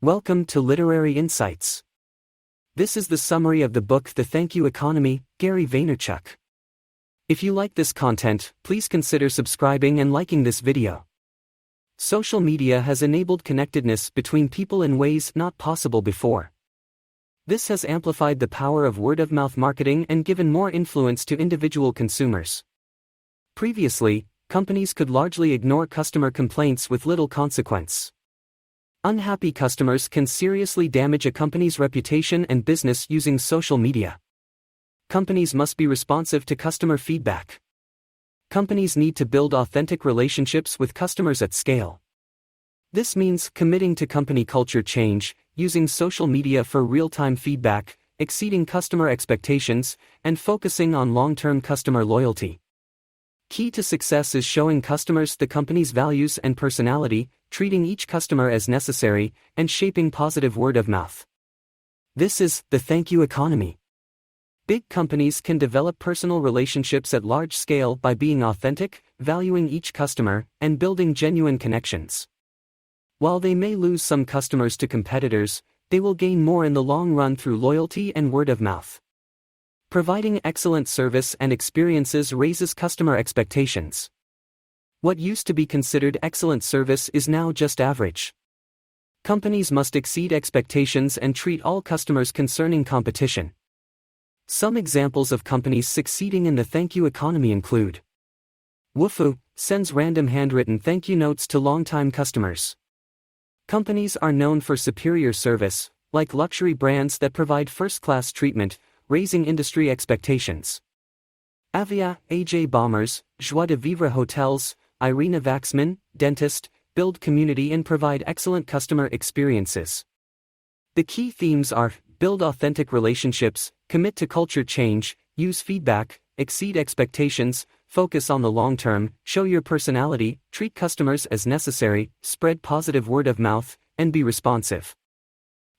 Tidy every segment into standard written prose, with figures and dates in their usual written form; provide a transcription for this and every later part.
Welcome to Literary Insights. This is the summary of the book The Thank You Economy, Gary Vaynerchuk. If you like this content, please consider subscribing and liking this video. Social media has enabled connectedness between people in ways not possible before. This has amplified the power of word-of-mouth marketing and given more influence to individual consumers. Previously, companies could largely ignore customer complaints with little consequence. Unhappy customers can seriously damage a company's reputation and business using social media. Companies must be responsive to customer feedback. Companies need to build authentic relationships with customers at scale. This means committing to company culture change, using social media for real-time feedback, exceeding customer expectations, and focusing on long-term customer loyalty. Key to success is showing customers the company's values and personality, treating each customer as necessary, and shaping positive word of mouth. This is the thank you economy. Big companies can develop personal relationships at large scale by being authentic, valuing each customer, and building genuine connections. While they may lose some customers to competitors, they will gain more in the long run through loyalty and word of mouth. Providing excellent service and experiences raises customer expectations. What used to be considered excellent service is now just average. Companies must exceed expectations and treat all customers concerning competition. Some examples of companies succeeding in the thank you economy include: Woofu sends random handwritten thank you notes to longtime customers. Companies are known for superior service, like luxury brands that provide first-class treatment, raising industry expectations. Avia, AJ Bombers, Joie de Vivre Hotels, Irina Vaxman, Dentist, build community and provide excellent customer experiences. The key themes are: build authentic relationships, commit to culture change, use feedback, exceed expectations, focus on the long term, show your personality, treat customers as necessary, spread positive word of mouth, and be responsive.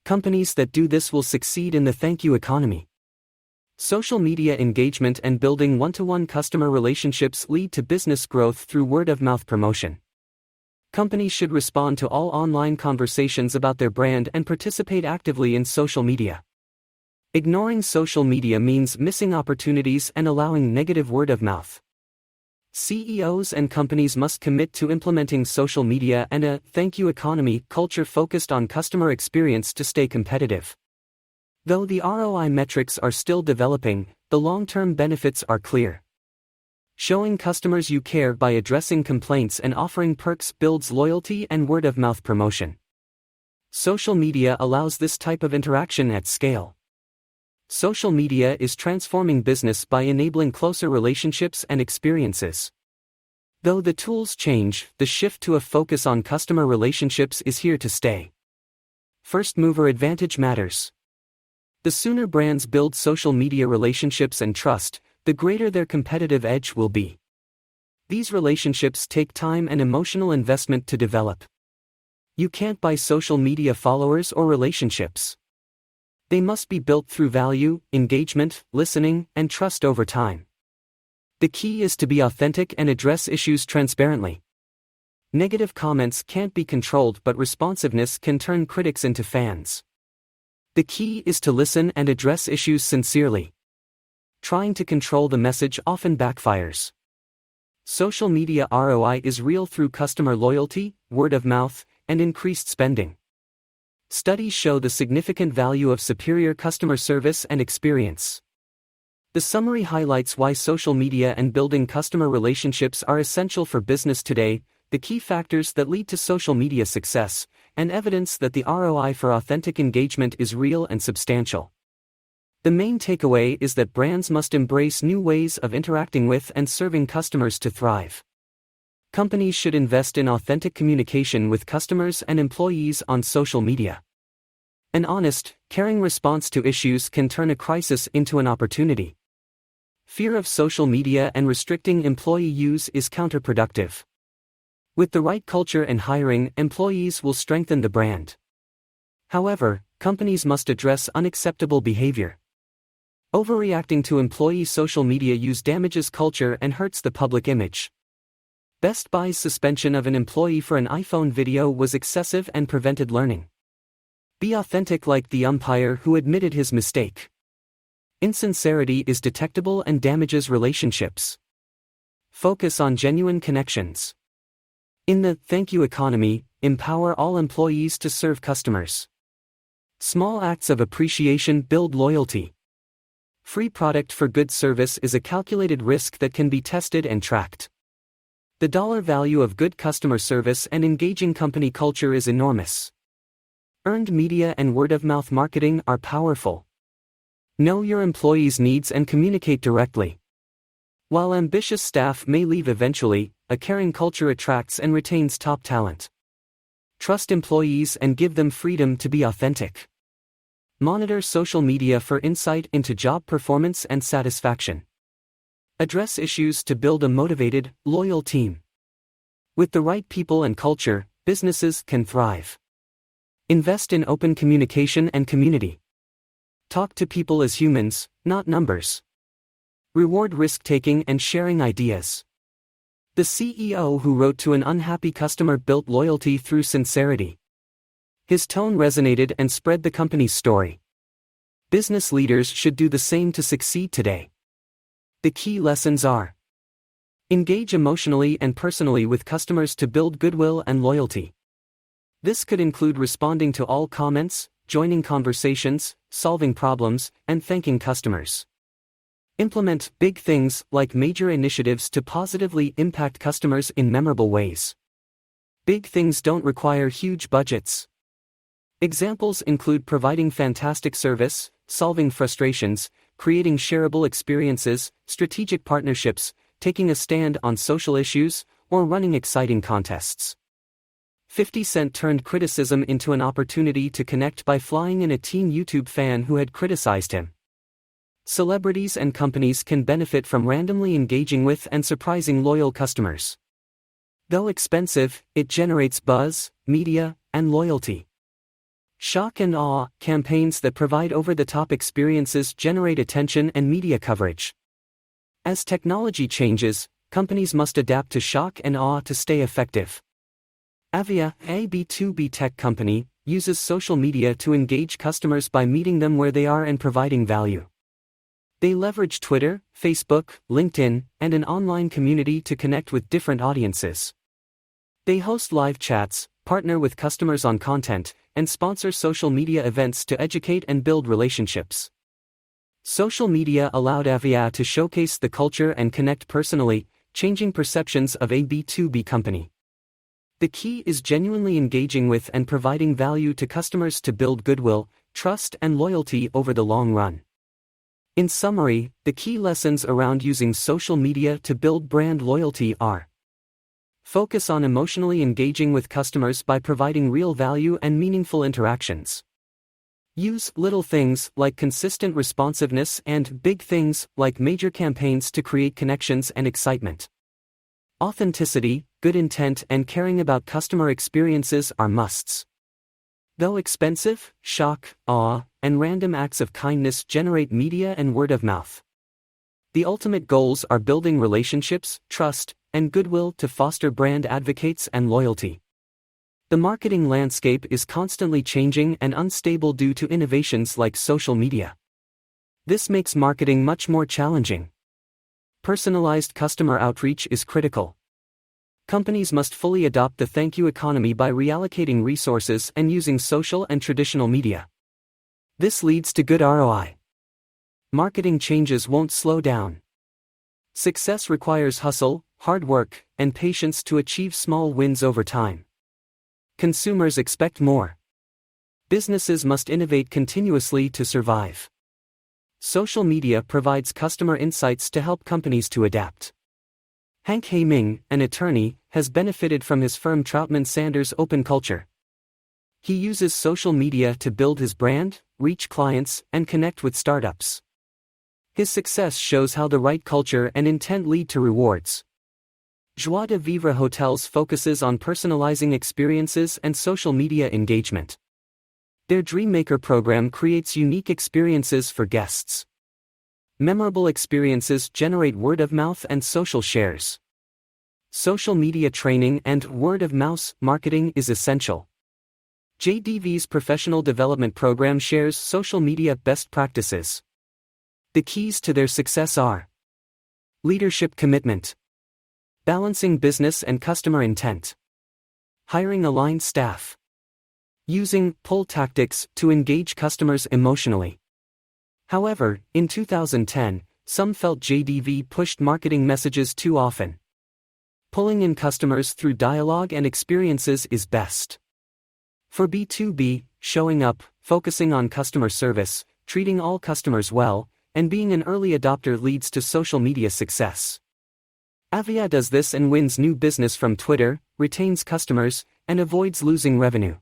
Companies that do this will succeed in the thank you economy. Social media engagement and building one-to-one customer relationships lead to business growth through word-of-mouth promotion. Companies should respond to all online conversations about their brand and participate actively in social media. Ignoring social media means missing opportunities and allowing negative word-of-mouth. CEOs and companies must commit to implementing social media and a thank you economy culture focused on customer experience to stay competitive. Though the ROI metrics are still developing, the long-term benefits are clear. Showing customers you care by addressing complaints and offering perks builds loyalty and word-of-mouth promotion. Social media allows this type of interaction at scale. Social media is transforming business by enabling closer relationships and experiences. Though the tools change, the shift to a focus on customer relationships is here to stay. First mover advantage matters. The sooner brands build social media relationships and trust, the greater their competitive edge will be. These relationships take time and emotional investment to develop. You can't buy social media followers or relationships. They must be built through value, engagement, listening, and trust over time. The key is to be authentic and address issues transparently. Negative comments can't be controlled, but responsiveness can turn critics into fans. The key is to listen and address issues sincerely. Trying to control the message often backfires. Social media ROI is real through customer loyalty, word of mouth, and increased spending. Studies show the significant value of superior customer service and experience. The summary highlights why social media and building customer relationships are essential for business today, the key factors that lead to social media success, and evidence that the ROI for authentic engagement is real and substantial. The main takeaway is that brands must embrace new ways of interacting with and serving customers to thrive. Companies should invest in authentic communication with customers and employees on social media. An honest, caring response to issues can turn a crisis into an opportunity. Fear of social media and restricting employee use is counterproductive. With the right culture and hiring, employees will strengthen the brand. However, companies must address unacceptable behavior. Overreacting to employee social media use damages culture and hurts the public image. Best Buy's suspension of an employee for an iPhone video was excessive and prevented learning. Be authentic like the umpire who admitted his mistake. Insincerity is detectable and damages relationships. Focus on genuine connections. In the thank you economy, empower all employees to serve customers. Small acts of appreciation build loyalty. Free product for good service is a calculated risk that can be tested and tracked. The dollar value of good customer service and engaging company culture is enormous. Earned media and word-of-mouth marketing are powerful. Know your employees' needs and communicate directly. While ambitious staff may leave eventually, a caring culture attracts and retains top talent. Trust employees and give them freedom to be authentic. Monitor social media for insight into job performance and satisfaction. Address issues to build a motivated, loyal team. With the right people and culture, businesses can thrive. Invest in open communication and community. Talk to people as humans, not numbers. Reward risk-taking and sharing ideas. The CEO who wrote to an unhappy customer built loyalty through sincerity. His tone resonated and spread the company's story. Business leaders should do the same to succeed today. The key lessons are: engage emotionally and personally with customers to build goodwill and loyalty. This could include responding to all comments, joining conversations, solving problems, and thanking customers. Implement big things like major initiatives to positively impact customers in memorable ways. Big things don't require huge budgets. Examples include providing fantastic service, solving frustrations, creating shareable experiences, strategic partnerships, taking a stand on social issues, or running exciting contests. 50 Cent turned criticism into an opportunity to connect by flying in a teen YouTube fan who had criticized him. Celebrities and companies can benefit from randomly engaging with and surprising loyal customers. Though expensive, it generates buzz, media, and loyalty. Shock and awe campaigns that provide over-the-top experiences generate attention and media coverage. As technology changes, companies must adapt to shock and awe to stay effective. Avaya, a B2B tech company, uses social media to engage customers by meeting them where they are and providing value. They leverage Twitter, Facebook, LinkedIn, and an online community to connect with different audiences. They host live chats, partner with customers on content, and sponsor social media events to educate and build relationships. Social media allowed Avaya to showcase the culture and connect personally, changing perceptions of a B2B company. The key is genuinely engaging with and providing value to customers to build goodwill, trust, and loyalty over the long run. In summary, the key lessons around using social media to build brand loyalty are: focus on emotionally engaging with customers by providing real value and meaningful interactions. Use little things like consistent responsiveness and big things like major campaigns to create connections and excitement. Authenticity, good intent, and caring about customer experiences are musts. Though expensive, shock, awe, and random acts of kindness generate media and word of mouth. The ultimate goals are building relationships, trust, and goodwill to foster brand advocates and loyalty. The marketing landscape is constantly changing and unstable due to innovations like social media. This makes marketing much more challenging. Personalized customer outreach is critical. Companies must fully adopt the thank you economy by reallocating resources and using social and traditional media. This leads to good ROI. Marketing changes won't slow down. Success requires hustle, hard work, and patience to achieve small wins over time. Consumers expect more. Businesses must innovate continuously to survive. Social media provides customer insights to help companies to adapt. Hank Hayming, an attorney, has benefited from his firm Troutman Sanders Open Culture. He uses social media to build his brand, reach clients, and connect with startups. His success shows how the right culture and intent lead to rewards. Joie de Vivre Hotels focuses on personalizing experiences and social media engagement. Their Dreammaker program creates unique experiences for guests. Memorable experiences generate word of mouth and social shares. Social media training and word of mouth marketing is essential. JDV's professional development program shares social media best practices. The keys to their success are: leadership commitment, balancing business and customer intent, hiring aligned staff, using pull tactics to engage customers emotionally. However, in 2010, some felt JDV pushed marketing messages too often. Pulling in customers through dialogue and experiences is best. For B2B, showing up, focusing on customer service, treating all customers well, and being an early adopter leads to social media success. Avaya does this and wins new business from Twitter, retains customers, and avoids losing revenue.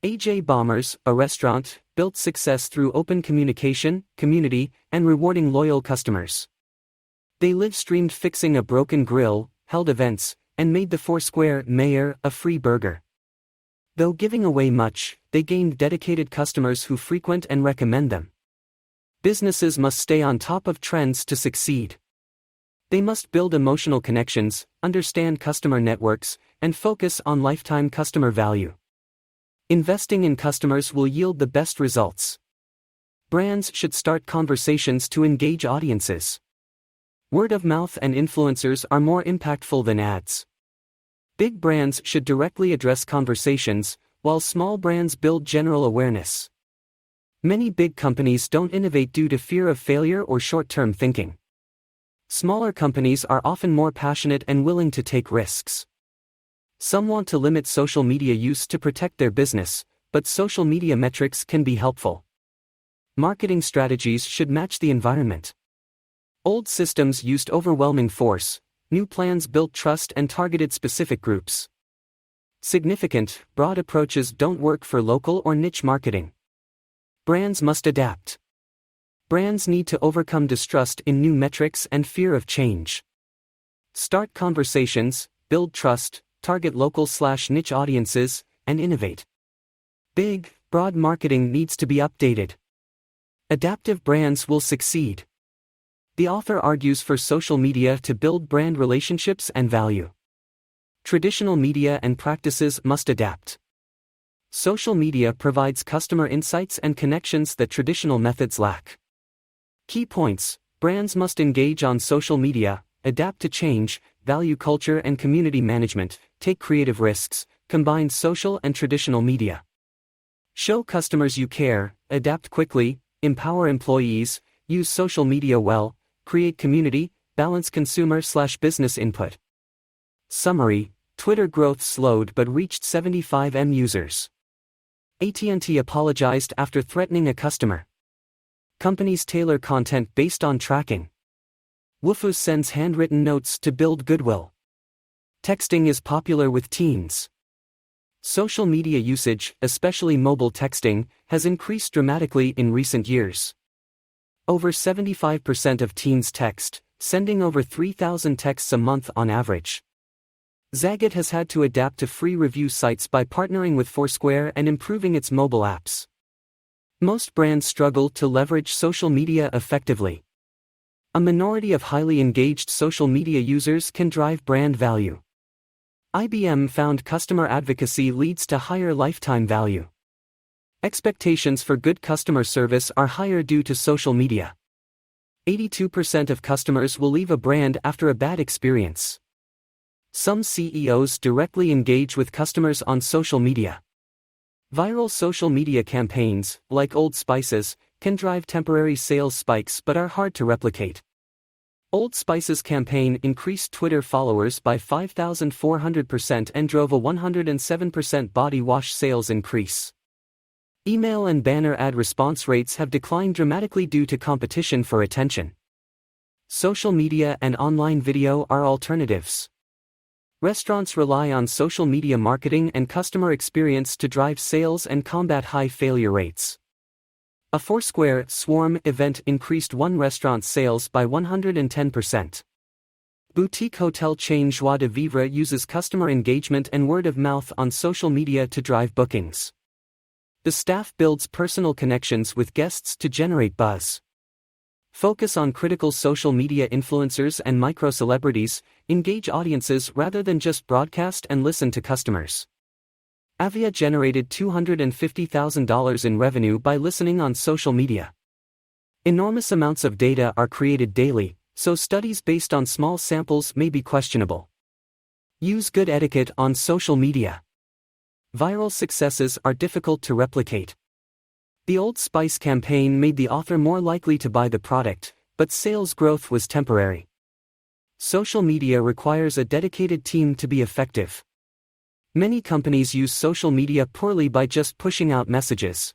AJ Bombers, a restaurant, built success through open communication, community, and rewarding loyal customers. They live-streamed fixing a broken grill, held events, and made the Foursquare mayor a free burger. Though giving away much, they gained dedicated customers who frequent and recommend them. Businesses must stay on top of trends to succeed. They must build emotional connections, understand customer networks, and focus on lifetime customer value. Investing in customers will yield the best results. Brands should start conversations to engage audiences. Word of mouth and influencers are more impactful than ads. Big brands should directly address conversations, while small brands build general awareness. Many big companies don't innovate due to fear of failure or short-term thinking. Smaller companies are often more passionate and willing to take risks. Some want to limit social media use to protect their business, but social media metrics can be helpful. Marketing strategies should match the environment. Old systems used overwhelming force. New plans built trust and targeted specific groups. Significant, broad approaches don't work for local or niche marketing. Brands must adapt. Brands need to overcome distrust in new metrics and fear of change. Start conversations, build trust, target local/niche audiences, and innovate. Big, broad marketing needs to be updated. Adaptive brands will succeed. The author argues for social media to build brand relationships and value. Traditional media and practices must adapt. Social media provides customer insights and connections that traditional methods lack. Key points: brands must engage on social media, adapt to change, value culture and community management, take creative risks, combine social and traditional media. Show customers you care, adapt quickly, empower employees, use social media well, create community, balance consumer/business input. Summary: Twitter growth slowed but reached 75 million users. AT&T apologized after threatening a customer. Companies tailor content based on tracking. Wufoo sends handwritten notes to build goodwill. Texting is popular with teens. Social media usage, especially mobile texting, has increased dramatically in recent years. Over 75% of teens text, sending over 3,000 texts a month on average. Zagat has had to adapt to free review sites by partnering with Foursquare and improving its mobile apps. Most brands struggle to leverage social media effectively. A minority of highly engaged social media users can drive brand value. IBM found customer advocacy leads to higher lifetime value. Expectations for good customer service are higher due to social media. 82% of customers will leave a brand after a bad experience. Some CEOs directly engage with customers on social media. Viral social media campaigns, like Old Spice's, can drive temporary sales spikes but are hard to replicate. Old Spice's campaign increased Twitter followers by 5,400% and drove a 107% body wash sales increase. Email and banner ad response rates have declined dramatically due to competition for attention. Social media and online video are alternatives. Restaurants rely on social media marketing and customer experience to drive sales and combat high failure rates. A Foursquare Swarm event increased one restaurant's sales by 110%. Boutique hotel chain Joie de Vivre uses customer engagement and word of mouth on social media to drive bookings. The staff builds personal connections with guests to generate buzz. Focus on critical social media influencers and micro-celebrities, engage audiences rather than just broadcast and listen to customers. Avia generated $250,000 in revenue by listening on social media. Enormous amounts of data are created daily, so studies based on small samples may be questionable. Use good etiquette on social media. Viral successes are difficult to replicate. The Old Spice campaign made the author more likely to buy the product, but sales growth was temporary. Social media requires a dedicated team to be effective. Many companies use social media poorly by just pushing out messages.